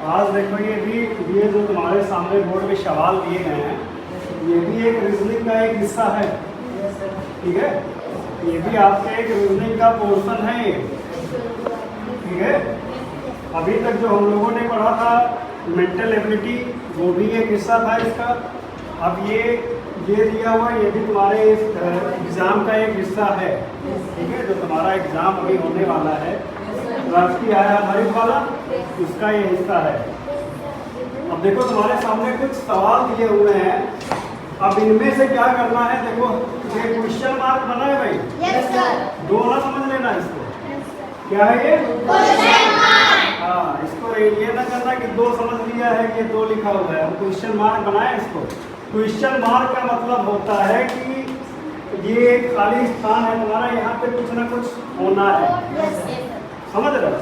आज देखो ये जो तुम्हारे सामने बोर्ड में सवाल दिए गए हैं, ये भी एक रीजनिंग का एक हिस्सा है। ठीक है, ये भी आपके एक रीजनिंग का पोर्शन है ये। ठीक है, अभी तक जो हम लोगों ने पढ़ा था मेंटल एबिलिटी, वो भी एक हिस्सा था इसका। अब ये दिया हुआ ये भी तुम्हारे एग्ज़ाम का एक हिस्सा है। ठीक है, जो तुम्हारा एग्ज़ाम अभी होने वाला है राष्ट्रीय आय आधारित वाला, उसका ये हिस्सा है। अब देखो तुम्हारे सामने कुछ सवाल दिए हुए हैं, अब इनमें से क्या करना है। देखो ये क्वेश्चन मार्क बना है भाई। Yes sir. दो ना समझ लेना इसको, क्या है ये क्वेश्चन मार्क। हाँ, इसको ये ना करना कि दो समझ लिया है कि दो लिखा हुआ है, हम क्वेश्चन मार्क बनाए इसको। क्वेश्चन मार्क का मतलब होता है कि ये एक खाली स्थान है तुम्हारा, यहाँ पे कुछ ना कुछ होना है। समझ रहे हो?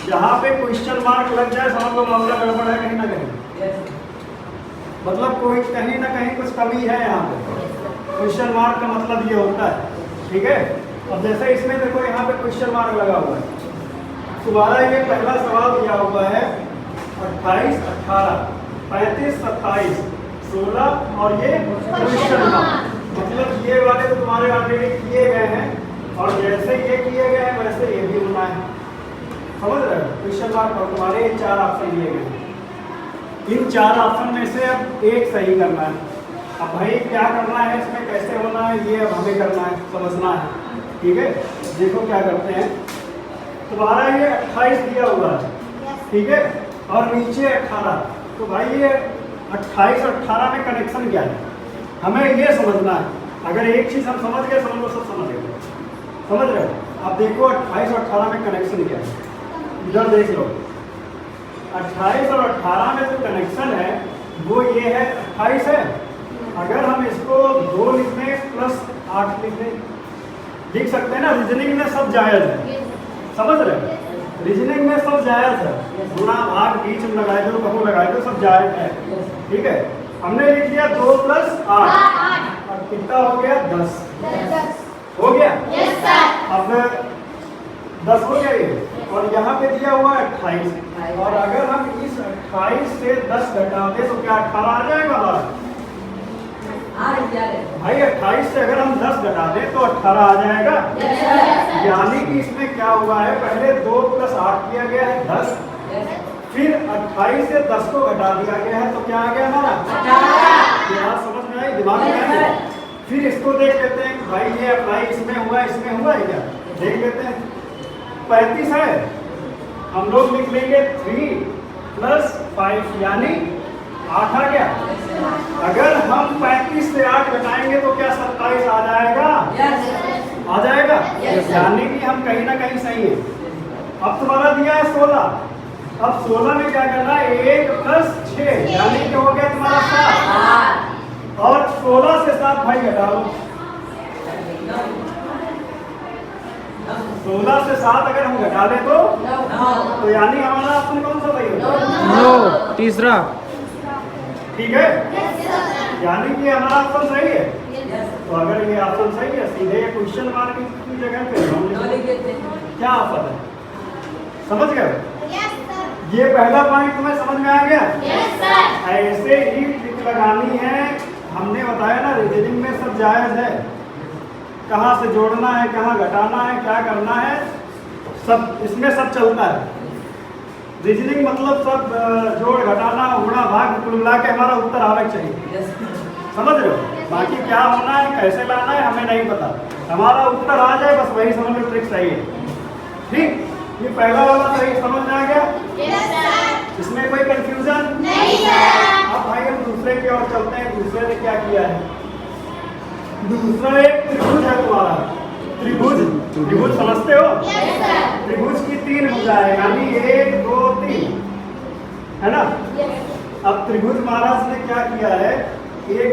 जहाँ पे क्वेश्चन मार्क लग जाए समझ लो मामला गड़बड़ है कहीं ना कहीं, मतलब कोई कहीं ना कहीं कुछ कमी है यहाँ पे। क्वेश्चन मार्क का मतलब ये होता है। ठीक है, अब जैसे इसमें देखो यहाँ पे क्वेश्चन मार्क लगा हुआ है। तुम्हारा ये पहला सवाल दिया हुआ है 28, 18, 35, 27, 16 और ये क्वेश्चन मार्क, मतलब ये वाले तो तुम्हारे ऑलरेडी किए गए हैं और जैसे ये किए गए हैं वैसे ये भी होना है। समझ रहे हो? क्वेश्चन मार्क और तुम्हारे ये 4 ऑप्शन दिए गए हैं, इन 4 ऑप्शन में से अब एक सही करना है। अब भाई क्या करना है इसमें, कैसे होना है, ये अब हमें करना है, समझना है। ठीक है, देखो क्या करते हैं। तुम्हारा ये 28 दिया हुआ है, ठीक है, और नीचे 18, तो भाई ये 28 और 18 में कनेक्शन क्या है, हमें ये समझना है। अगर एक चीज़ हम समझ गए समझ लो सब समझ गए। समझ रहे हो? अब देखो 28 और 18 में कनेक्शन क्या है, इधर देख लो। 28 और 18 में जो कनेक्शन है वो ये है, 28 है, अगर हम इसको 2 लिख दें प्लस 8 लिख दें, लिख सकते हैं ना। रीजनिंग में सब जायज़ है, समझ रहे हो? रीजनिंग में सब जायज़ है, गुणा भाग बीच में लगाए दो, कहो लगाए दो, सब जायज़ है। ठीक है, हमने लिख दिया 2 प्लस 8 और कितना हो गया 10 हो गया। Yes sir. अब 10 हो गया ये, और यहाँ पे दिया हुआ है 28, और अगर हम इस 28 से 10 घटा दें तो क्या 18 आ जाएगा हमारा? भाई 28 से अगर हम 10 घटा दें तो 18 आ जाएगा। यानी कि इसमें क्या हुआ है, पहले 2 प्लस 8 किया गया है 10, फिर 28 से 10 को घटा दिया गया है तो क्या आ गया हमारा 18। ये बात समझ में आई, दिमाग में आई? फिर इसको देख लेते हैं कि भाई ये अप्लाई इसमें हुआ है क्या, देख लेते हैं। 35 है, हम लोग लिख लेंगे 3 प्लस 5 यानी 8 आ गया। अगर हम 35 से 8 घटाएंगे तो क्या 27 आ जाएगा? आ जाएगा। यानी कि हम कहीं ना कहीं सही है। अब तुम्हारा दिया है 16, अब 16 में क्या करना है, 1 प्लस 6 यानी कि हो गया तुम्हारा 7, और 16 से 7 भाई घटा लो। 16 से 7 अगर हम घटा लें तो यानी हमारा ऑप्शन कौन सा सही होगा? तीसरा। ठीक है, यानी कि हमारा ऑप्शन सही है। तो अगर ये ऑप्शन सही है, सीधे क्वेश्चन मार्क की जगह पे हम क्या ऑप्शन है, समझ गए? ये पहला पॉइंट तुम्हें समझ में आ गया? Yes sir. ऐसे ही ट्रिक लगानी है। हमने बताया ना रीजनिंग में सब जायज़ है, कहाँ से जोड़ना है, कहाँ घटाना है, क्या करना है, सब इसमें सब चलता है। रीजनिंग मतलब सब जोड़ घटाना गुणा भाग कुल मिला के हमारा उत्तर आना चाहिए। समझ रहे हो? बाकी क्या होना है, कैसे लाना है, हमें नहीं पता, हमारा उत्तर आ जाए बस वही समझ लो, ट्रिक सही है। ठीक, ये पहला वाला सही समझ में आ गया? Yes sir. इसमें कोई कंफ्यूजन नहीं सर। अब भाई हम दूसरे की ओर चलते हैं। दूसरे ने क्या किया है, दूसरा एक त्रिभुज है तुम्हारा। त्रिभुज समझते हो? Yes sir. त्रिभुज की 3 भुजाएं है, यानी 1 2 3 है ना। अब त्रिभुज महाराज ने क्या किया है, एक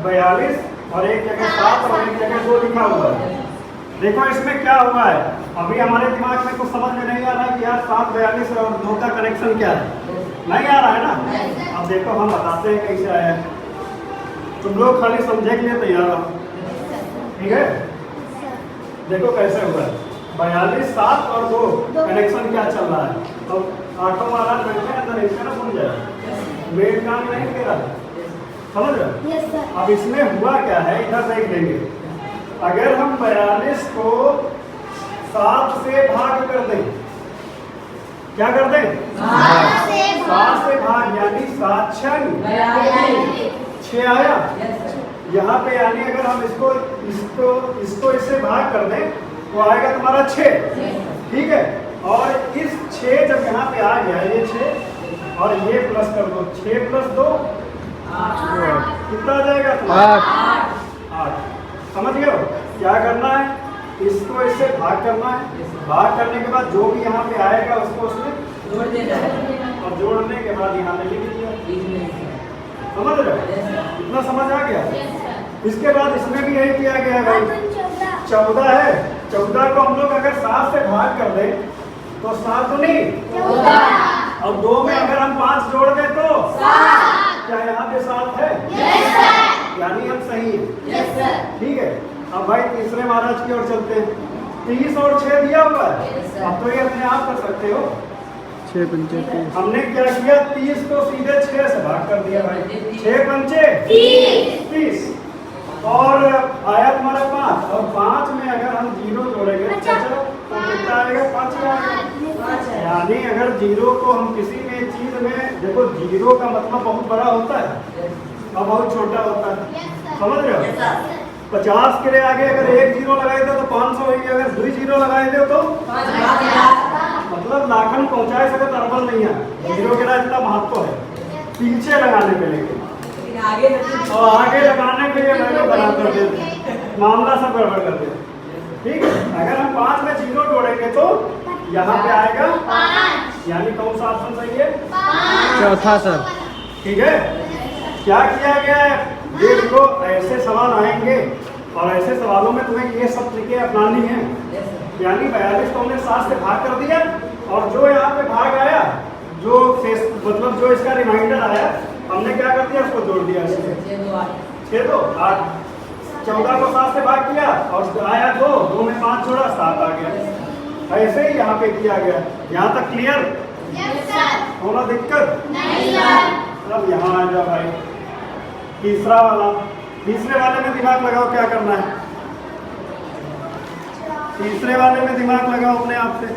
42 और एक जगह 7 और एक जगह 2 लिखा हुआ है। देखो इसमें क्या हुआ है, अभी हमारे दिमाग में कुछ समझ में नहीं आ रहा कि यार 7, 42 और 2 का कनेक्शन क्या है, नहीं आ रहा है ना। अब देखो हम बताते हैं कैसे आया है, तुम लोग खाली समझे के लिए तैयार हो। ठीक है, देखो कैसे हुआ है। 42 7 और 2 कनेक्शन क्या चल रहा है, तो आठों वाला घंटे अंदर इसका ना बन जाए, मेन काम नहीं दे रहा है, समझ रहे? Yes sir. अब इसमें हुआ क्या है, इधर देख लेंगे। अगर हम 42 को 7 से भाग कर दें, क्या कर दें? 7 से भाग, यानी 7 6 आया। यहाँ पे यानी अगर हम इसको इससे भाग कर दें तो आएगा तुम्हारा 6, ठीक है। और इस 6 जब यहाँ पे आ गया, ये 6 और ये प्लस कर दो, 6 + 2 कितना आ जाएगा तुम्हारा? 8। समझ गए हो? क्या करना है, इसको इससे भाग करना है, भाग करने के बाद जो भी यहाँ पे आएगा उसको उसमें जोड़ देना है और जोड़ने के बाद यहाँ पे लिख दिया। समझ रहे हो? इतना समझ आ गया? इसके बाद इसमें भी यही किया गया है भाई। 14 है, 14 को हम लोग अगर 7 से भाग कर दें तो 7 दूनी 14, और 2 में अगर हम 5 जोड़ दें तो 7। क्या यहाँ पे 7 है? यानी हम सही है, ठीक है। अब भाई तीसरे महाराज की ओर चलते हैं। 30 और 6 दिया हुआ है, अब तो ये अपने आप कर सकते हो। 6 पंचे 30। हमने क्या किया, 30 को सीधे 6 से भाग कर दिया भाई, 6 पंचे 30 और आया तुम्हारा 5, और 5 में अगर हम 0 जोड़ेंगे तो कितना आएगा? 5 आएगा। यानी अगर 0 को हम किसी में चीज में, देखो 0 का मतलब बहुत बड़ा होता है और बहुत छोटा होता है, समझ रहे हो? 50 के लिए आगे अगर 1 0 लगाए दो तो 500 होगी, अगर 2 0 लगाए दो तो मतलब लाखन पहुंचाए सके अरबन नहीं है। 0 के लिए इतना महत्व है पीछे लगाने के लिए, और आगे लगाने के लिए मैंने बना कर देते, मामला सब गड़बड़ कर देते, ठीक है। अगर हम 5 में 0 जोड़ेंगे तो यहाँ पे आएगा 5, यानी कौन सा ऑप्शन सही है? 4था सर। ठीक है। क्या किया गया है, देख लो ऐसे सवाल आएंगे और ऐसे सवालों में तुम्हें ये सब ट्रिकें अपनानी है। यानी 42 को हमने 7 से भाग कर दिया और जो यहाँ पे भाग आया, जो मतलब जो इसका रिमाइंडर आया, हमने क्या कर दिया, उसको जोड़ दिया इसमें 6 2 8। 14 को 7 से भाग किया और आया 2 में 5 जोड़ा 7 आ गया। ऐसे ही यहाँ पे किया गया। यहाँ तक क्लियर? होना दिक्कत? अब यहाँ आ जाओ भाई, तीसरा वाला। तीसरे वाले में दिमाग लगाओ, क्या करना है? तीसरे वाले में दिमाग लगाओ अपने आप से।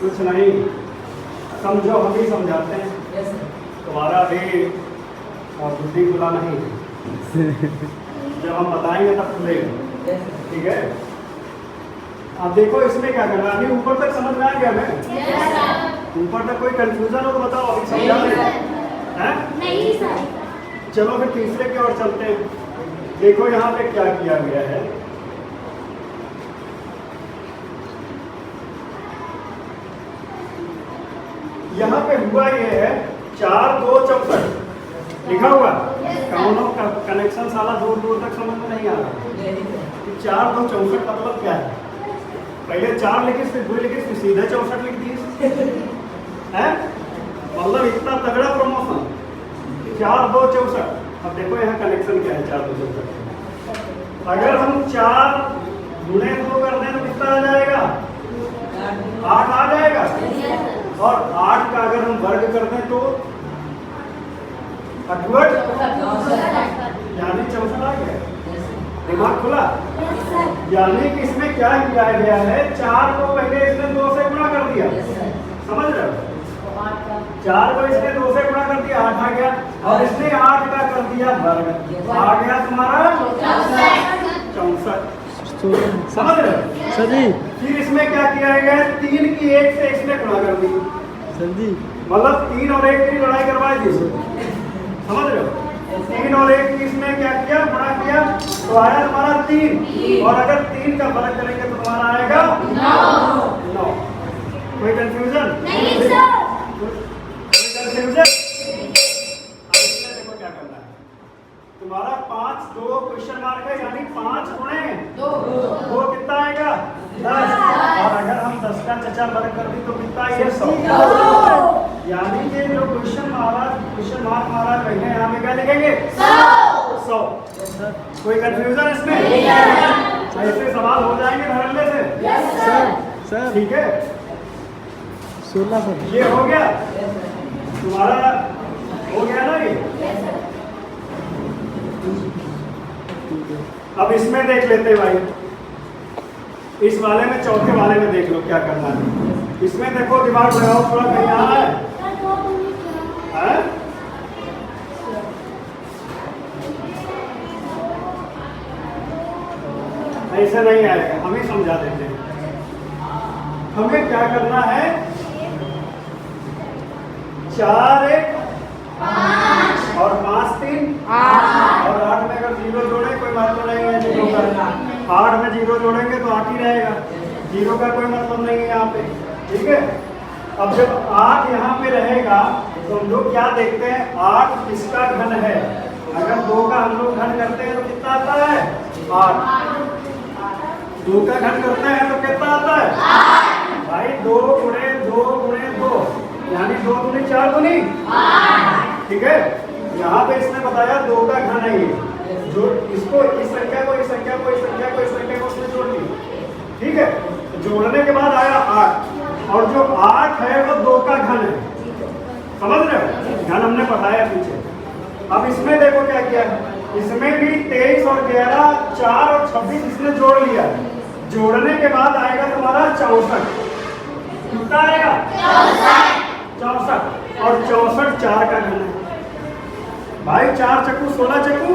कुछ नहीं, समझो, हम ही समझाते हैं, तुम्हारा भी और बुद्धि खुला नहीं। जब हम बताएंगे तब खुलेगा, ठीक है। अब देखो इसमें क्या करना है, अभी ऊपर तक समझ में आ गया? मैं ऊपर तक कोई कंफ्यूजन हो तो बताओ, अभी समझा हैं? नहीं सर। चलो फिर तीसरे की ओर चलते हैं। देखो यहाँ पे क्या किया गया है, यहाँ पे हुआ ये है 4 2 64 लिखा हुआ, कौनों का कनेक्शन साला दूर दूर तक समझ में नहीं आ रहा। 4 2 64 मतलब क्या है? पहले 4 लिखी, फिर 2 लिखी, फिर सीधे 64 लिख दी है। मतलब इतना तगड़ा प्रमोशन, 4 2 64। अब देखो यहाँ कनेक्शन क्या है 4 2 64। अगर हम 4 गुणे 2 कर दें तो कितना आ जाएगा? 8 आ जाएगा। और 8 का अगर हम वर्ग कर दें तो 68, यानी 64 आ गया। दिमाग खुला? यानी कि इसमें क्या किया गया है, 4 को पहले इसने 2 से गुणा कर दिया, समझ रहे हो? 4 को इसने 2 से गुणा कर दिया, 8 आ गया, और इसने 8 का कर दिया वर्ग, आ गया तुम्हारा 64। समझ रहे हो सर जी? फिर इसमें क्या किया गया, 3 की 1 से इसने गुणा कर दी, सर जी मतलब 3 और 1 की लड़ाई करवाई दी, समझ रहे हो? 3 और 1 की इसमें क्या किया, गुणा किया, तो आया तुम्हारा 3, और अगर 3 का वर्ग करेंगे तो तुम्हारा आएगा 9। कोई कंफ्यूजन? नहीं सर। कोई कंफ्यूजन? अब इसमें देखो क्या करना है, तुम्हारा 5 2 क्वेश्चन मार्क है, यानी 5 गुणे 2 10 का चचा वर्ग कर दी तो कितना ये 100। यानी कि जो क्वेश्चन मार्क मारा गए हैं यहाँ पे क्या लिखेंगे 100। कोई कंफ्यूजन इसमें? ऐसे सवाल हो जाएंगे धड़ल्ले से। सर ठीक है 16 सर। ये हो गया तुम्हारा, हो गया ना ये। अब इसमें देख लेते हैं भाई, इस वाले में चौथे वाले में देख लो क्या करना है। इसमें देखो दिमाग लगाओ थोड़ा, कहीं आ रहा है? ऐसे नहीं आएगा, हम ही समझा देते हैं। हमें क्या करना है, 4 1 और 5 3 और 8 में अगर 0 जोड़े कोई मतलब नहीं है जीरो का। 8 में 0 जोड़ेंगे तो 8 ही रहेगा, 0 का कोई मतलब नहीं है यहाँ पे। ठीक है, अब जब 8 यहाँ पे रहेगा तो हम लोग क्या देखते हैं, 8 किसका घन है। अगर 2 का हम लोग घन करते हैं तो कितना आता है 8। 2 का घन करते हैं तो कितना आता है भाई 2 गुणे 2 गुणे 2, यानी 2 दूनी 4 दूनी। ठीक है, यहाँ पे इसने बताया 2 का घन है ये, जो इसको इस संख्या को इस संख्या को इस संख्या को इस संख्या को उसने जोड़ दी। ठीक है, जोड़ने के बाद आया 8, और जो 8 है वो 2 का घन है। समझ रहे हो, घन हमने बताया पीछे। अब इसमें देखो क्या किया है, इसमें भी 23 और 11 4 और 26 इसने जोड़ लिया। जोड़ने के बाद आएगा तुम्हारा 64। कितना आएगा 64, और 64 4 का घन है भाई। 4 चक्कू 16 चक्कू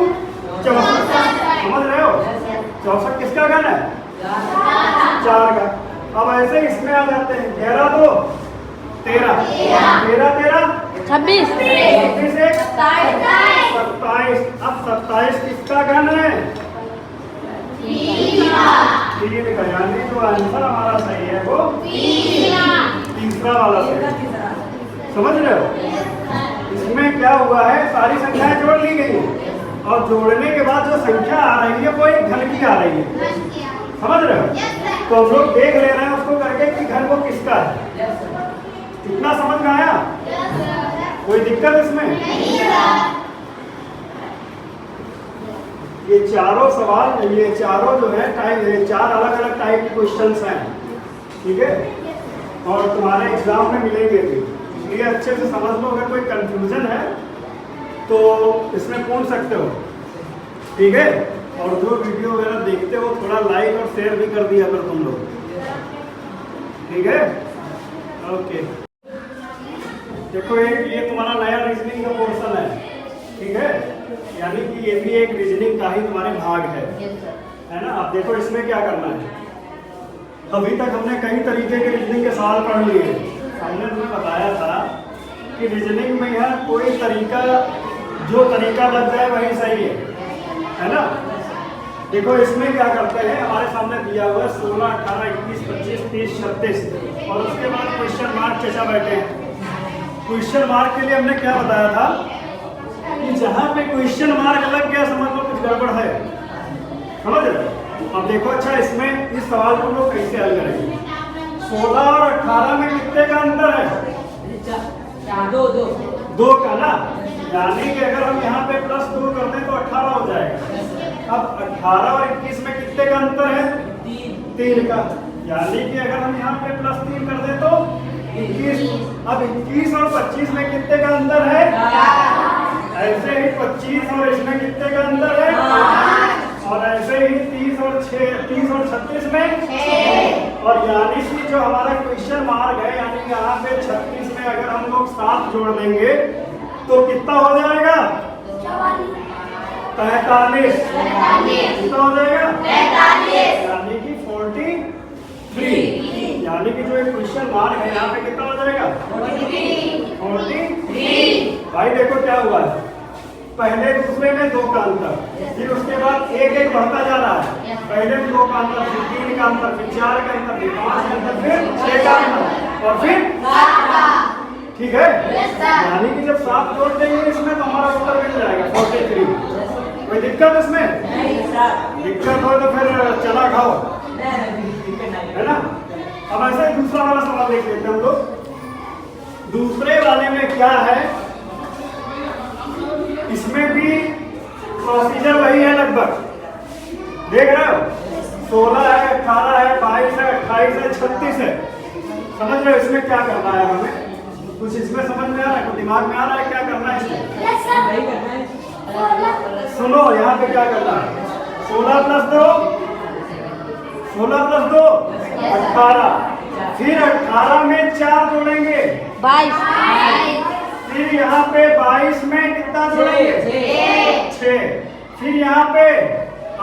64, समझ रहे हो। 64 किसका घन है 4 का। अब ऐसे इसमें आ जाते हैं, 11 2 13 13 13 26 26 1 27। अब 27 किसका घन है 3 का, यानी जो आंसर हमारा सही है वो तीसरा वाला सही। समझ रहे हो, इसमें क्या हुआ है, सारी संख्याएं जोड़ ली गई हैं और जोड़ने के बाद जो संख्या आ रही है वो एक घन की आ रही है। समझ रहे हो, तो हम लोग देख ले रहे हैं उसको करके कि घन वो किसका है। कितना समझ में आया, कोई दिक्कत इसमें? ये चारों सवाल, ये चारों जो है टाइप, 4 अलग अलग टाइप के क्वेश्चंस हैं। ठीक है, और तुम्हारे एग्जाम में मिलेंगे भी, इसलिए अच्छे से समझ लो। अगर कोई कंफ्यूजन है तो इसमें पूछ सकते हो। ठीक है, और जो वीडियो वगैरह देखते हो थोड़ा लाइक और शेयर भी कर दिया अगर तुम लोग। ठीक है, ओके। देखो ये तुम्हारा नया रीजनिंग का पोर्शन है। ठीक है, यानी कि ये भी एक रीजनिंग का ही तुम्हारे भाग है ना। अब देखो इसमें क्या करना है, अभी तक हमने कई तरीके के रीजनिंग के सवाल पढ़ लिए। हमने तुम्हें बताया था कि रीजनिंग में यार कोई तरीका, जो तरीका लग जाए वही सही है ना। देखो इसमें क्या करते हैं, हमारे सामने दिया हुआ है 16 18 21 25 30 36 और उसके बाद क्वेश्चन मार्क चचा बैठे हैं। क्वेश्चन मार्क के लिए हमने क्या बताया था कि जहां पे क्वेश्चन मार्क लग गया समझ लो कुछ गड़बड़ है। समझ रहे? अब देखो अच्छा, इसमें इस सवाल को लोग कैसे हल करेंगे। 16 और 18 में कितने का अंतर है 2 का ना, यानी कि अगर हम यहाँ पे +2 कर दें तो 18 हो जाएगा। अब 18 और 21 में कितने का अंतर है 3 का, यानी कि अगर हम यहाँ पे +3 कर दें तो 21। अब 21 और 25 में कितने का अंतर है, ऐसे ही 25 और इसमें कितने का अंतर है, और ऐसे ही 30 और 36 में, और यानी कि जो हमारा क्वेश्चन मार्क है, यानी यहाँ पे 36 में अगर हम लोग 7 जोड़ देंगे तो कितना हो जाएगा 43। कितना हो जाएगा 43, यानी कि 43। यानी कि जो एक क्वेश्चन मार्क है यहाँ पे कितना हो जाएगा 43। भाई देखो क्या हुआ है, पहले दूसरे में 2 का अंतर, फिर उसके बाद एक एक बढ़ता जा रहा है। पहले 2 का अंतर, फिर 3 का अंतर, फिर 4 का अंतर, फिर 5 का अंतर, फिर 6 का अंतर और फिर 7 का। ठीक है, यानी कि जब 7 जोड़ देंगे इसमें तो हमारा उत्तर मिल जाएगा 43। कोई दिक्कत इसमें? दिक्कत हो तो फिर चना खाओ, है ना। अब ऐसे ही दूसरा वाला सवाल देख लेते हैं हम लोग। दूसरे वाले में क्या है, इसमें भी प्रोसीजर वही है लगभग, देख रहे हो। 16 है, 18 है, 22 है, 28 है, 36 है। समझ रहे हो इसमें क्या करना है हमें? कुछ इसमें समझ में आ रहा है, कुछ दिमाग में आ रहा है क्या करना है इसमें? सुनो यहाँ पे क्या करना है। 16 प्लस 2 18, फिर 18 में 4 जोड़ेंगे 22, फिर यहाँ पे 22 में कितना जोड़ेंगे 6, फिर यहाँ पे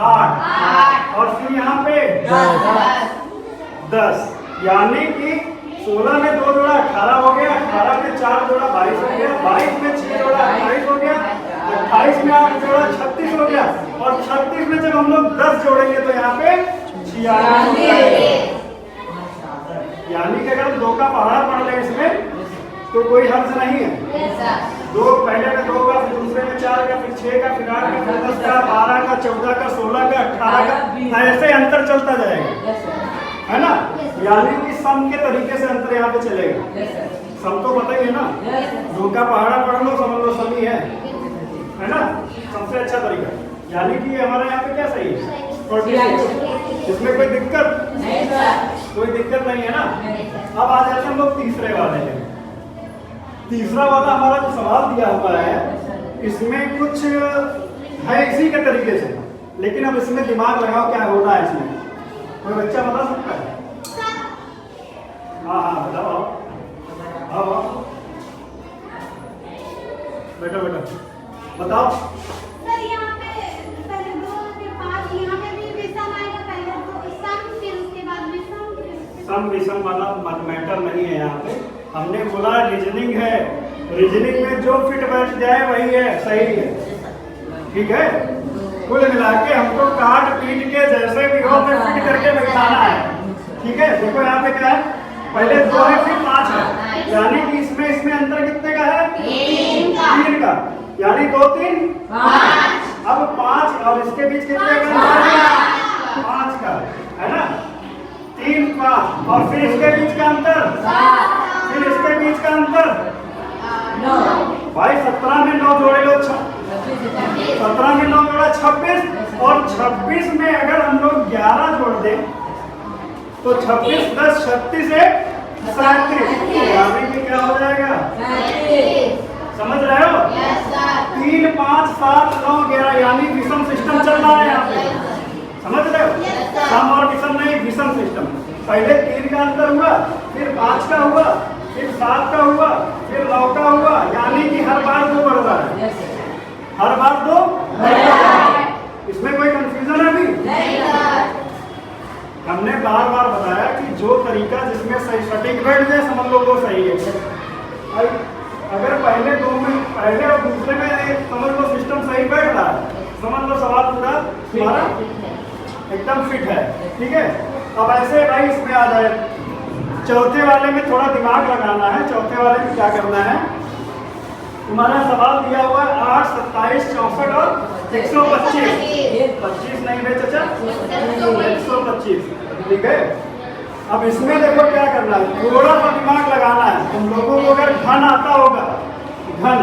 8 और फिर यहाँ पे 10। यानी कि 16 में 2 जोड़ा 18 हो गया, 18 में 4 जोड़ा 22 हो गया, 22 में 6 जोड़ा 28 हो गया, 28 में 8 जोड़ा 36 हो गया, और 36 में जब हम लोग 10 जोड़ेंगे तो यहाँ पे 46 हो जाएगा। यानी कि अगर 2 का पहाड़ा पढ़ ले इसमें तो कोई हर्ज नहीं है। 2 पहले में 2 का, फिर दूसरे में 4 का, फिर 6 का, फिर 8 का, फिर 10 का, 12 का, 14 का, 16 का, 18 का, ऐसे अंतर चलता जाएगा, है ना। यानी कि सम के तरीके से अंतर यहाँ पे चलेगा। सम तो पता ही है ना, 2 का पहाड़ा पढ़ लो, समझ लो सम ही है ना, सबसे अच्छा तरीका। यानी कि हमारे यहाँ पे क्या सही है 46, इसमें कोई दिक्कत नहीं है ना। अब आ जाते हैं हम लोग तीसरे वाले में। तीसरा वाला हमारा जो सवाल दिया हुआ है इसमें कुछ है इसी के तरीके से, लेकिन अब इसमें दिमाग लगाओ क्या होना है इसमें। कोई बच्चा बता सकता है? हाँ बताओ, आओ बेटा बताओ। सर यहाँ पे पहले 2 से 5 यहाँ पे भी विषम आएगा, पहले तो सम फिर उसके बाद विषम। सम विषम वाला मैटर नहीं है यहाँ पे। हमने बोला रीजनिंग है, रीजनिंग में जो फिट बैठ जाए वही है, सही है, ठीक है। कुल मिला के हमको काट पीट के जैसे भी हो फिट करके बैठाना है, ठीक है। देखो यहाँ पे क्या है, पहले 2 है फिर 5 है, यानी कि इसमें अंतर कितने का है 3 का, यानी 2 3 5। अब 5 और इसके बीच कितने का अंतर है 5 का, है ना। 3 5 और फिर इसके बीच का अंतर 7, फिर इसके बीच का अंतर 9। भाई 17 में 9 जोड़े लो 17 में 9 जोड़ा 26, और 26 में अगर हम लोग 11 जोड़ दें तो 26 10 36 है 37, यानी कि क्या हो जाएगा 37। समझ रहे हो? 3 5 7 9 11, यानी विषम सिस्टम चल रहा है यहाँ पे। समझ रहे हो? सम और विषम नहीं, विषम सिस्टम। पहले 3 का अंतर हुआ, फिर 5 का हुआ, फिर 7 का हुआ, फिर 9 का हुआ, यानी कि हर बार 2 बढ़ रहा है, हर बार 2 बढ़ रहा है। इसमें कोई कंफ्यूजन है अभी? हमने बार बार बताया कि जो तरीका जिसमें सही सटीक बैठ जाए समझ लो वो सही है। अगर पहले 2 में, पहले और दूसरे में समझ लो सिस्टम सही बैठ रहा है, समझ लो सवाल पूरा तुम्हारा एकदम फिट है, ठीक है। अब ऐसे भाई इसमें आ जाए, चौथे वाले में थोड़ा दिमाग लगाना है। चौथे वाले में क्या करना है, तुम्हारा सवाल दिया हुआ है 8 27 64 और 125। 25 नहीं है चाचा, 125, ठीक है। अब इसमें देखो क्या करना है, थोड़ा सा दिमाग लगाना है। तुम लोगों को अगर घन आता होगा, घन,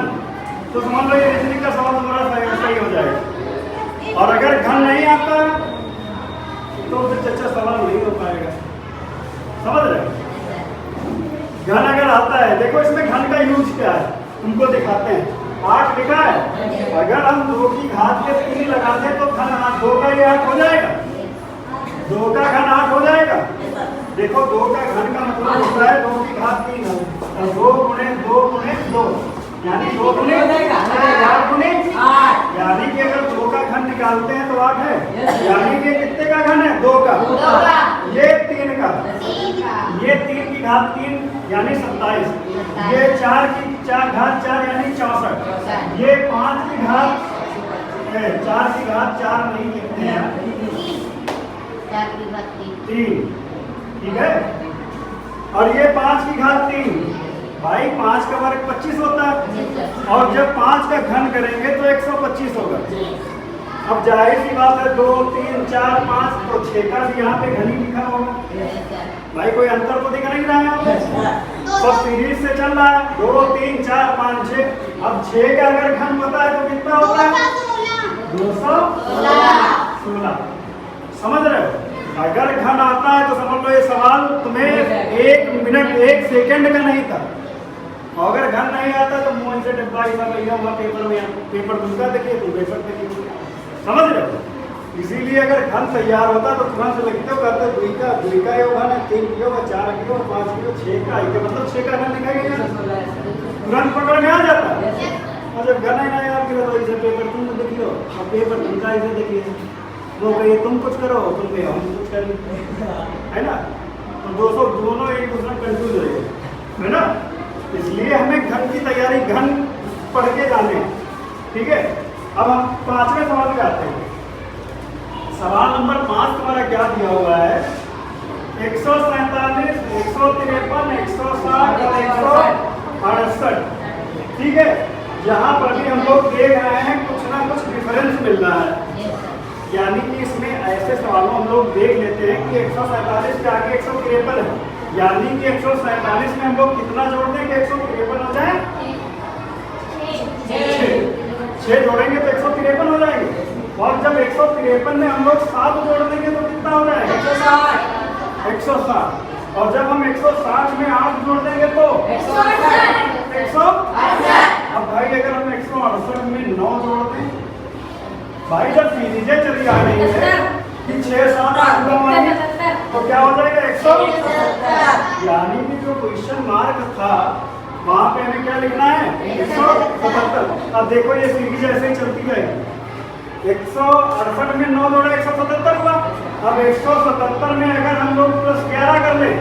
तो समझ लो ये रीजनिंग का सवाल तुम्हारा सही हो जाएगा। और अगर घन नहीं आता तो फिर चचा सवाल नहीं हो पाएगा, समझ रहे? घन अगर आता है, देखो इसमें घन का यूज क्या है तुमको दिखाते हैं। 8 लिखा है, अगर हम 2 की घात के 3 लगाते हैं तो घन 2 का ये 8 हो जाएगा, 2 का घन 8 हो जाएगा। देखो 2 का घन का मतलब होता है 2 की घात 3, 2 गुणे 2 गुणे 2, यानी 2 गुणे 8 गुणे 8, यानी कि अगर 2 का घन निकालते हैं तो 8 है, यानी कि कितने का घन है 2 का, ये 3 का, ये 3 की घात 3 यानी 27, ये 4 की घात 4 यानी 64, ये 5 की घात 4 की घात 4 नहीं लिखते हैं 3, ठीक है। और ये 5 की घात 3, भाई 5 का वर्ग 25 होता है, और जब 5 का घन करेंगे तो 125 होगा। अब जाहिर सी बात है 2 3 4 5 तो 6 का भी यहाँ पे घन ही लिखा होगा, भाई कोई अंतर तो दिख नहीं रहा है यहाँ पे? सब सीरीज से चल रहा है 2 3 4 5 6। अब 6 का अगर घन पता है तो कितना होता है? 216। समझ रहे हो? अगर घन आता है तो समझ लो ये सवाल तुम्हें 1 मिनट 1 सेकंड का नहीं था। और अगर घन नहीं आता तो मुंह से डिब्बा ऐसा भैया हुआ पेपर में, पेपर दूसरा देखिए तुम पेपर देखिए। समझ रहे हो? इसीलिए अगर घन तैयार होता तो तुरंत से लिखते हो, कहते दुई का योग घन है 3 किलो 4 किलो 5 किलो 6 का मतलब 6 का घन लिखेंगे तुरंत पकड़ में आ जाता है। और जब घन ही नहीं याद करो तो इसे पेपर तुम देखिए और पेपर तुमका इसे देखिए, वो कहिए तुम कुछ करो तुम कहिए हम कुछ करें, है ना? तो दोनों एक दूसरा कंफ्यूज हो जाएगा, है ना? इसलिए हमें घन की तैयारी घन पढ़ के जाने, ठीक है? अब हम 5वें सवाल पे आते हैं। सवाल नंबर 5 तुम्हारा क्या दिया हुआ है? 147, 153, 160 और 168, ठीक है? यहाँ पर भी हम लोग देख रहे हैं कुछ ना कुछ डिफरेंस मिल रहा है, यानी कि इसमें ऐसे सवालों हम लोग देख लेते हैं कि 147 के आगे 153 है, यानी कि 147 में हम लोग कितना जोड़ दें कि 153 हो जाए? 6 जोड़ेंगे तो 153 हो जाएंगे। और जब 153 में हम लोग 7 जोड़ देंगे तो कितना हो जाएगा? 160। और जब हम 160 में 8 जोड़ देंगे तो 168। अब भाई अगर हम 168 में 9 जोड़ दें, भाई जब सीरीजें चली आ रही है कि 6 7 8 9 तो क्या हो जाएगा? 170। यानी कि जो क्वेश्चन मार्क था वहां पे हमें क्या लिखना है? 177। अब देखो ये सीरीज ऐसे ही चलती जाएगी। 168 में 9 जोड़ा 177 हुआ। अब 177 में अगर हम लोग +11 कर लें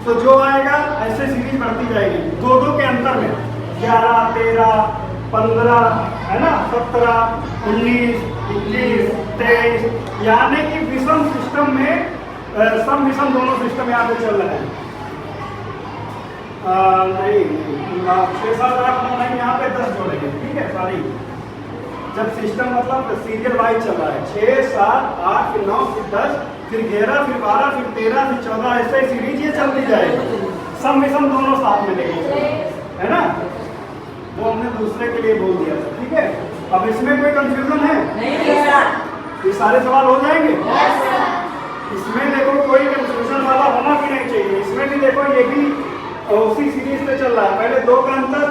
तो जो आएगा ऐसे सीरीज बढ़ती जाएगी 2-2 के अंतर में, 11 13 15, है ना, 17 19 21 23, यानी कि विषम सिस्टम में सम विषम दोनों सिस्टम यहाँ पे चल रहे हैं। नहीं 6 7 8 9 नहीं, यहाँ पे 10 जोड़ेंगे, ठीक है? सॉरी, जब सिस्टम मतलब सीरियल वाइज चल रहा है 6 7 8 फिर 9 फिर 10 फिर 11 फिर 12 फिर 13 फिर 14, ऐसे सीरीज ये चलती जाएगी, सम विषम दोनों साथ में लेंगे, है ना? वो हमने दूसरे के लिए बोल दिया था, ठीक है? अब इसमें कोई कंफ्यूजन है? नहीं है। ये सारे सवाल हो जाएंगे? इसमें देखो कोई कंफ्यूजन वाला होना भी नहीं चाहिए। इसमें भी देखो ये भी उसी सीरीज पे चल रहा है, पहले 2 का अंतर,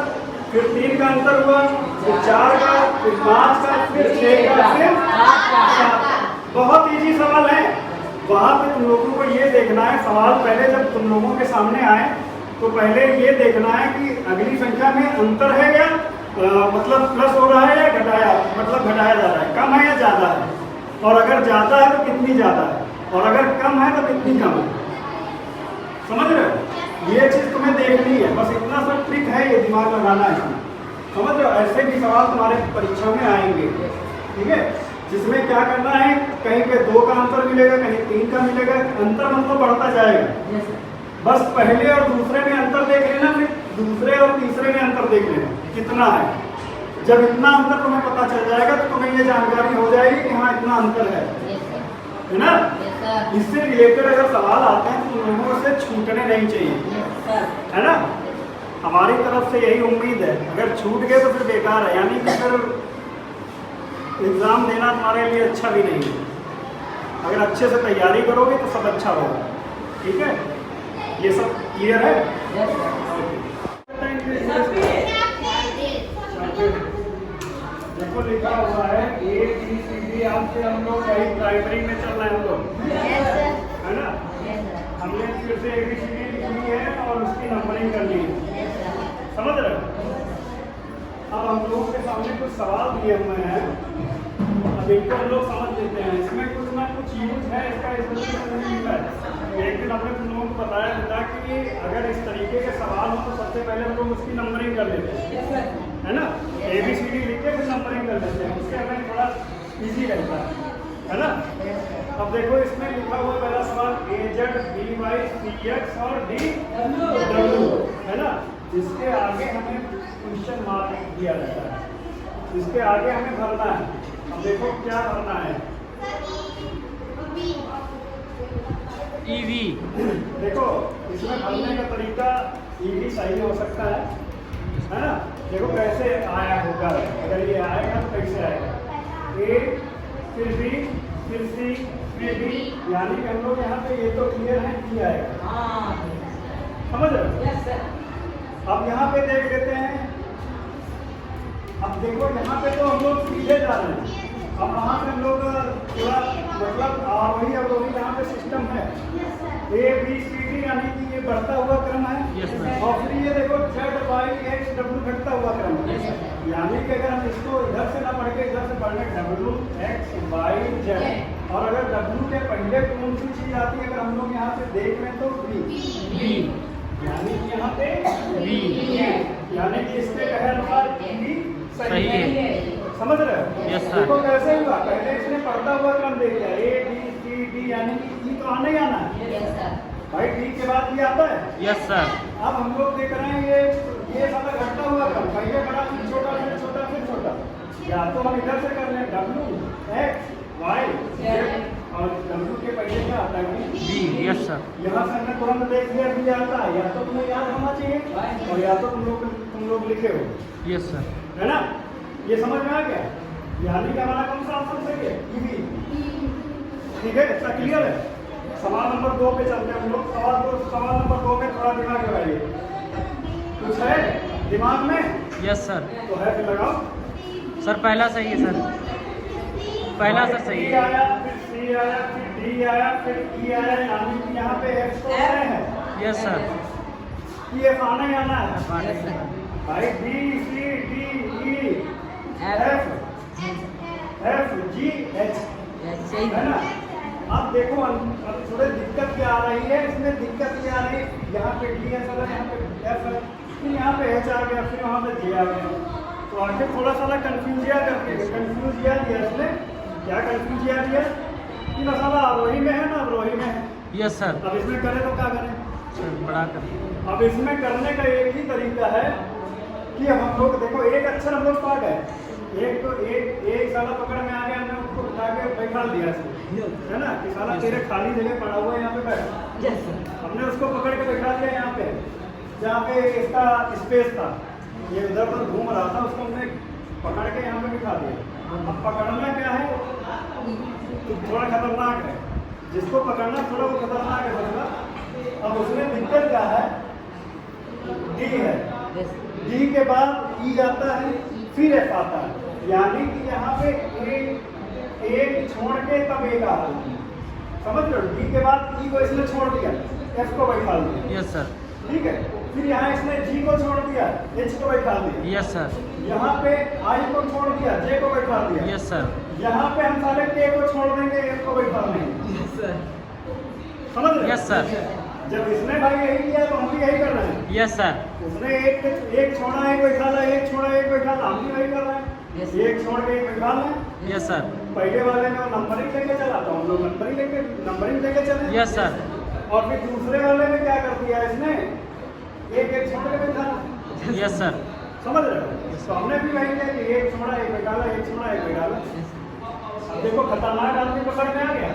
फिर 3 का अंतर हुआ, फिर 4 का, फिर 5 का, फिर 6 का, फिर 7। बहुत इजी सवाल है। वहां पे तुम लोगों को ये देखना है, सवाल पहले जब तुम लोगों के सामने आए तो पहले ये देखना है कि अगली संख्या में अंतर है या मतलब प्लस हो रहा है या घटाया मतलब घटाया जा रहा है, कम है या ज़्यादा है, और अगर ज़्यादा है तो कितनी ज़्यादा है, और अगर कम है तो कितनी कम है। समझ रहे हो? ये चीज़ तुम्हें देखनी है, बस इतना सब ट्रिक है, ये दिमाग लगाना है। समझ रहे हो? ऐसे भी सवाल तुम्हारे परीक्षा में आएंगे, ठीक है? जिसमें क्या करना है, कहीं पे 2 का अंतर मिलेगा, कहीं 3 का मिलेगा, अंतर मतलब बढ़ता जाएगा। बस पहले और दूसरे में अंतर देख लेना, फिर दूसरे और तीसरे में अंतर देख लेना कितना है। जब इतना अंतर तुम्हें पता चल जाएगा तो तुम्हें ये जानकारी हो जाएगी कि हाँ इतना अंतर है ना? इससे रिलेटेड अगर सवाल आते हैं तो तुम लोगों से छूटने नहीं चाहिए, है ना? हमारी तरफ से यही उम्मीद है, अगर छूट गए तो फिर बेकार है, यानी कि फिर एग्ज़ाम देना तुम्हारे लिए अच्छा भी नहीं है। अगर अच्छे से तैयारी करोगे तो सब अच्छा होगा, ठीक है? ये सब क्लियर है? देखो लिखा हुआ है ABCD, आपसे हम लोग वही प्राइमरी में चल रहे हैं हम लोग, है ना? हमने फिर से ABCD लिखी है और उसकी नंबरिंग कर ली है, समझ रहे हो? अब हम लोगों के सामने कुछ सवाल दिए हुए हैं, अब इनको हम लोग समझ लेते हैं। इसमें कुछ ना कुछ यूज है इसका, इस वजह से नहीं मिला है। एक दिन हमने तुम लोगों को बताया था कि अगर इस तरीके के सवाल हो तो सबसे पहले हम लोग उसकी नंबरिंग कर लेते हैं, है ना? ABCD लिख के फिर नंबरिंग कर लेते हैं, उससे हमें थोड़ा इजी रहता है ना? अब देखो इसमें लिखा हुआ पहला सवाल AZ BY CX और DW, है ना? इसके आगे हमें क्वेश्चन मार्क दिया जाता है, इसके आगे हमें भरना है। अब देखो क्या भरना है, ईवी। देखो इसमें भरने का तरीका ये भी सही हो सकता है ना। देखो कैसे आया होगा, अगर ये आएगा तो कैसे आएगा, ए फिर बी फिर सी फिर डी, यानी कि हम लोग यहाँ पे ये तो क्लियर है कि आएगा, समझ रहे हो। अब यहाँ पे देख लेते हैं। अब देखो यहाँ पे तो हम लोग सीधे जा रहे हैं, अब वहाँ से हम लोग थोड़ा मतलब वही अवरोही यहाँ पे सिस्टम है ए बी सी डी, यानी कि ये बढ़ता हुआ क्रम है। और फिर ये देखो जेड वाई एक्स डब्ल्यू घटता हुआ क्रम है, यानी कि अगर हम इसको इधर से ना पढ़ के इधर से पढ़ने डब्ल्यू एक्स वाई जेड, और अगर डब्ल्यू के पहले कौन सी चीज आती है अगर हम लोग यहाँ से देख रहे हैं तो बी, यानी कि यहाँ पे बी, यानी कि इसके कहे अनुसार बी सही है, समझ रहे हो। Yes sir. देखो कैसे हुआ, पहले इसने पढ़ता हुआ क्रम देख लिया ए बी सी डी, यानी कि ई तो आना ही आना है भाई, डी के बाद ये आता है। Yes sir. अब हम लोग देख रहे हैं ये सारा घटता हुआ क्रम, पहले बड़ा फिर छोटा फिर छोटा फिर छोटा, या तो हम इधर से कर लें डब्ल्यू एक्स वाई जेड, और डब्ल्यू के पहले क्या आता है बी। Yes sir. यहाँ से हमने तुरंत देख लिया भी आता है, या तो तुम्हें याद होना चाहिए और या तो तुम लोग लिखे हो। Yes sir. है ना, ये समझ में आ गया, यानी कि हमारा कौन सा ऑप्शन सही है, ईवी। ठीक है, इसका क्लियर है। सवाल नंबर 2 पे चलते हैं हम लोग। सवाल नंबर 2 में थोड़ा दिमाग लगाइए, कुछ है दिमाग में? Yes sir. तो है फिर लगाओ। सर पहला सही है सर, पहला सर सही डी है। आया, फिर सी आया, फिर डी आया, फिर ई आया, यानी कि यहाँ पे एक्स तो है। Yes sir. ये आना ही आना है भाई, B C D E F G H, है ना। अब देखो अब थोड़े दिक्कत क्या आ रही है, इसमें दिक्कत क्या आ रही है, यहाँ पे डी एस है, यहाँ पे एफ है, फिर यहाँ पे एच आ गया, फिर वहाँ पे जे आ गया, तो आगे थोड़ा सा कंफ्यूज किया दिया इसने। क्या कंफ्यूज किया दिया कि मसाला अवरोही में है ना अवरोही में है। Yes sir. अब इसमें करें तो क्या करें, सर बड़ा कर। अब इसमें करने का एक ही तरीका है कि हम लोग देखो एक अक्षर हम लोग पा गए, एक तो एक साला पकड़ में आ गया, हमने उसको उठा के बैठा दिया है ना, कि साला तेरे खाली जगह पड़ा हुआ है यहाँ पे बैठ, हमने उसको पकड़ के बैठा दिया यहाँ पे, जहाँ पे इसका स्पेस था, ये उधर उधर घूम रहा था, उसको हमने पकड़ के यहाँ पे बिठा दिया। अब पकड़ना क्या है तो थोड़ा खतरनाक है, जिसको पकड़ना थोड़ा वो खतरनाक है समझना। अब उसमें दिक्कत क्या है, डी है, डी के बाद ई आता है, फिर एफ आता है, यानी कि यहाँ पे एक छोड़ के तब एक आ रहा है, समझ लो। डी के बाद ई को इसने छोड़ दिया, एफ को बैठा दिया। Yes sir. ठीक है, फिर यहाँ इसने जी को छोड़ दिया, एच को बैठा दिया। Yes sir. यहाँ पे आई को छोड़ दिया, जे को बैठा दिया। Yes sir. यहाँ पे हम सारे के को छोड़ देंगे, एफ को बैठा देंगे। Yes sir. समझ रहे? Yes sir. जब इसने भाई यही किया तो हम भी यही कर रहे हैं। Yes sir. उसने एक छोड़ा एक बैठा ला, एक छोड़ा एक बैठा ला, हम भी वही कर रहे हैं। एक छोड़ के एक बैठा लें। Yes sir. पहले वाले में नंबरिंग लेके चला तो हम लोग नंबरिंग लेके चले। Yes sir. और फिर दूसरे वाले में क्या कर दिया इसने, एक एक छोड़ के बैठा ला। Yes sir. समझ रहे हो? तो हमने भी वही किया कि एक छोड़ा एक बैठा ला, एक छोड़ा एक बैठा ला। अब देखो खतरनाक आदमी पकड़ में आ गया,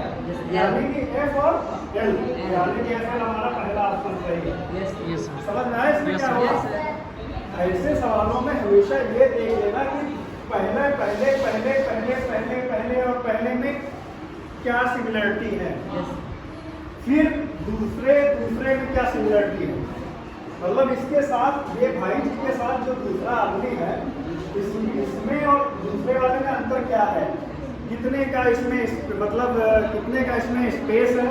यानी कि एफ और एल, यानी कि एफ हमारा पहला ऑप्शन सही है। Yes sir. समझ में आया इसमें Yes, क्या sir. हुआ? ऐसे सवालों में हमेशा ये देख लेना कि पहले और पहले में क्या सिमिलरिटी है, फिर दूसरे में क्या सिमिलरिटी है। मतलब इसके साथ ये भाई जी के साथ जो दूसरा आदमी है, इसमें और दूसरे वाले में अंतर क्या है, कितने का इसमें मतलब कितने का इसमें स्पेस है,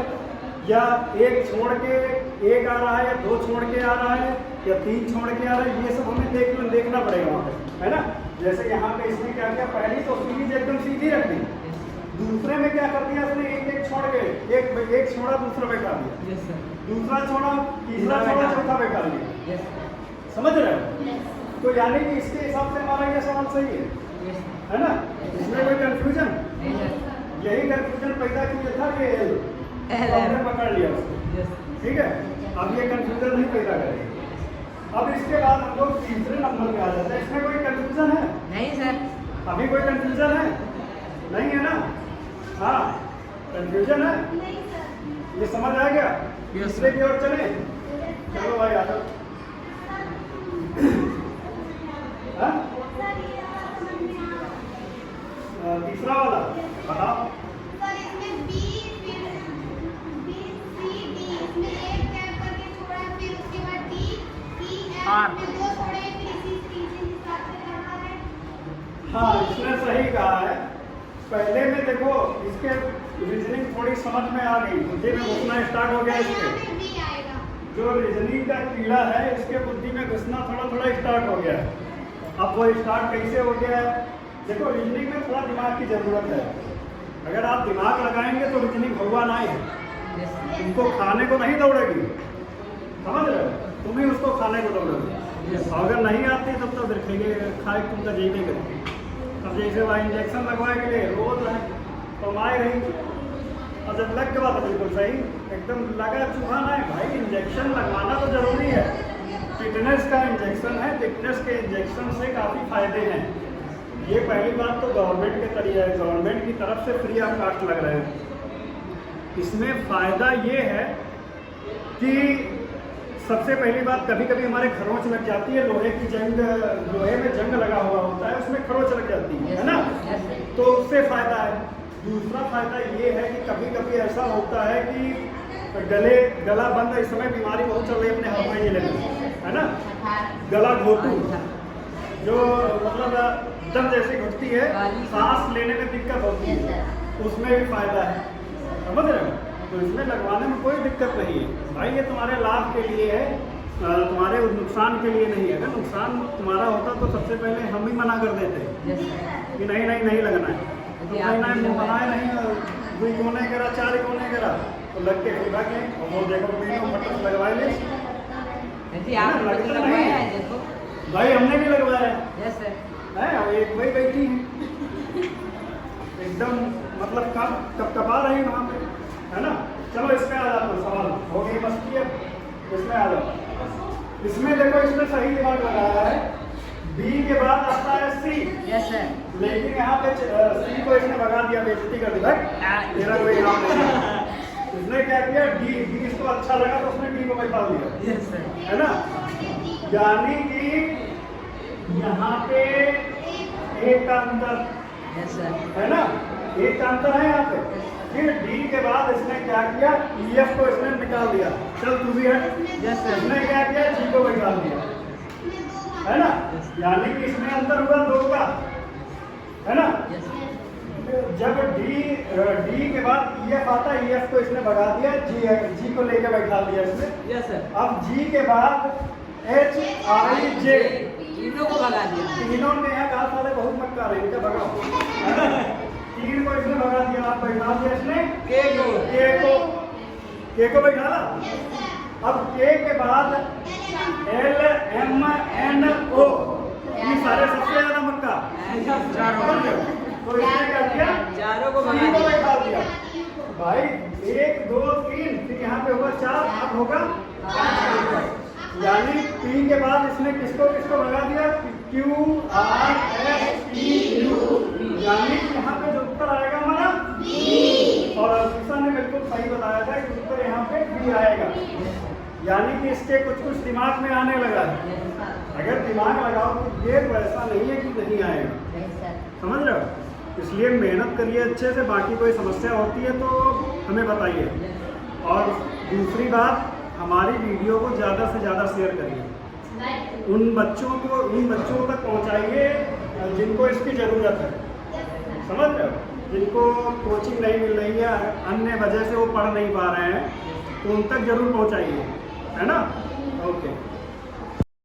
या एक छोड़ के एक आ रहा है, या दो छोड़ के आ रहा है, या तीन छोड़ के आ रहा है, ये सब हमें देखना पड़ेगा वहाँ पे, है ना। जैसे यहाँ पे इसने क्या किया, पहली तो सीरीज एकदम सीधी रख दी, दूसरे में क्या कर दिया उसने, एक छोड़ के एक छोड़ा दूसरा बैठा दिया, दूसरा छोड़ा तीसरा छोड़ा चौथा बैठा दिया। समझ रहे हो? तो यानी कि इसके हिसाब से हमारा ये सवाल सही है ना। इसमें कोई कंफ्यूजन, यही कंफ्यूजन पैदा किया था कि हमने पकड़ लिया उसको। ठीक है, अब ये कंफ्यूजन नहीं पैदा करेगा। अब इसके बाद हम लोग तीसरे नंबर पे आ जाते हैं। इसमें कोई कंफ्यूजन है? नहीं सर। अभी कोई कंफ्यूजन है? नहीं है ना। हाँ, कंफ्यूजन है। नहीं सर। ये समझ आ गया? Yes, दूसरे sir. की ओर चले, चलो भाई आ जाओ। हाँ? तीसरा वाला बताओ। सर इसमें बी फिर बी सी डी इसमें एक टैप करके छोड़ा फिर उसके बाद डी ई एफ में दो छोड़े फिर इसी हिसाब से करना है। हाँ, इसने सही कहा है। पहले में देखो इसके रीजनिंग थोड़ी समझ में आ गई, बुद्धि में घुसना स्टार्ट हो गया यहाँ इसके। पे बी आएगा। जो रीजनिंग का कीड़ा है इसके बुद्धि में घुसना थोड़ा थोड़ा स्टार्ट हो गया है। अब वो स्टार्ट कैसे हो गया है? देखो रीजनिंग में थोड़ा दिमाग की ज़रूरत है। अगर आप दिमाग लगाएंगे तो रीजनिंग होगा नहीं है। तुमको खाने को नहीं दौड़ेगी, समझ रहे हो? तुम ही उसको खाने को दौड़ोगे। अगर नहीं आती तब तो फिर खेगे खाए तुमका जीते करेंगे। अब जैसे वहाँ इंजेक्शन लगवाए के लिए रोज है तो आए रही, और जब लग गया तो बिल्कुल सही एकदम लगा चूहा ना है भाई। इंजेक्शन लगवाना तो जरूरी है, फिटनेस का इंजेक्शन है, फिटनेस के इंजेक्शन से काफ़ी फायदे हैं। ये पहली बात तो गवर्नमेंट के तरीके है, गवर्नमेंट की तरफ से फ्री ऑफ कास्ट लग रहे हैं। इसमें फ़ायदा ये है कि सबसे पहली बात कभी कभी हमारे खरोंच लग जाती है, लोहे की जंग, लोहे में जंग लगा हुआ होता है उसमें खरोंच लग जाती है ना, तो उससे फ़ायदा है। दूसरा फ़ायदा ये है कि कभी कभी ऐसा होता है कि गला बंद, इस समय बीमारी बहुत चल रही है अपने हरदोई जिले में, है ना, गला घोटू, जो मतलब दम जैसी घुटती है, सांस लेने में दिक्कत होती है, उसमें भी फ़ायदा है, समझ रहे हो? तो इसमें लगवाने में कोई दिक्कत नहीं है भाई। ये तुम्हारे लाभ के लिए है, तुम्हारे नुकसान के लिए नहीं है। अगर नुकसान तुम्हारा होता तो सबसे पहले हम ही मना कर देते कि नहीं नहीं नहीं लगना है। तो बनाए नहीं, दुई कोने करा, चार कोने करा, तो लग के खुदा के और वो देखो मीनों फटक लगवाए ले। लगता नहीं है भाई, हमने भी लगवाया है। अब एक भाई बैठी है एकदम मतलब कब कपा रही है वहाँ पे, है ना। चलो इसमें आ जाओ, सवाल हो गई मस्ती है, इसमें आ जाओ। इसमें देखो इसमें सही दिमाग लगाया है, बी के बाद आता है सी। Yes sir. लेकिन यहाँ पे सी को इसने भगा दिया, बेइज्जती कर दिया, तेरा कोई काम नहीं है। इसने क्या किया, डी इसको अच्छा लगा तो उसने डी को बैठा दिया, यस सर। है ना। यानी कि यहाँ पे एक का अंतर, यस सर। है ना, एक का अंतर है यहाँ पे। फिर डी के बाद इसने क्या किया, EF को इसने निकाल दिया, चल तू भी है। इसने क्या किया, जी को निकाल दिया, है ना। यानी कि इसमें अंतर हुआ दो का, है ना। जब डी के बाद EF आता है, EF को इसने भगा दिया, जी को लेकर बैठा दिया इसने। Yes sir. अब जी के बाद HIJ, तीनों को भगा दिया। तीनों ने यहाँ कहा साले बहुत मक्का रहे, इनका भगाओ। तीन को इसने भगा दिया, आप बैठा दिया इसने के को बैठाला। अब के के बाद LMNO, ये सारे सबसे ज्यादा मक्का, तो इसने क्या किया, चारों को सी को बैठा दिया भाई। 1 2 3, फिर यहाँ पे होगा 4, अब होगा 5। यानी P के बाद इसने किसको भगा दिया, QRSTU, यानी यहाँ पे जो उत्तर आएगा हमारा B। और अल्फिसा ने बिल्कुल सही बताया था कि उत्तर यहाँ पे B आएगा। यानी कि इसके कुछ दिमाग में आने लगा है। अगर दिमाग लगाओ तो ये तो ऐसा नहीं है कि नहीं आएगा, समझ रहे हो। इसलिए मेहनत करिए अच्छे से, बाकी कोई समस्या होती है तो हमें बताइए। और दूसरी बात, हमारी वीडियो को ज़्यादा से ज़्यादा शेयर करिए, उन बच्चों तक पहुंचाइए जिनको इसकी ज़रूरत है, समझ रहे हो, जिनको कोचिंग नहीं मिल रही है, अन्य वजह से वो पढ़ नहीं पा रहे हैं, तो उन तक ज़रूर पहुंचाइए, है ना। ओके।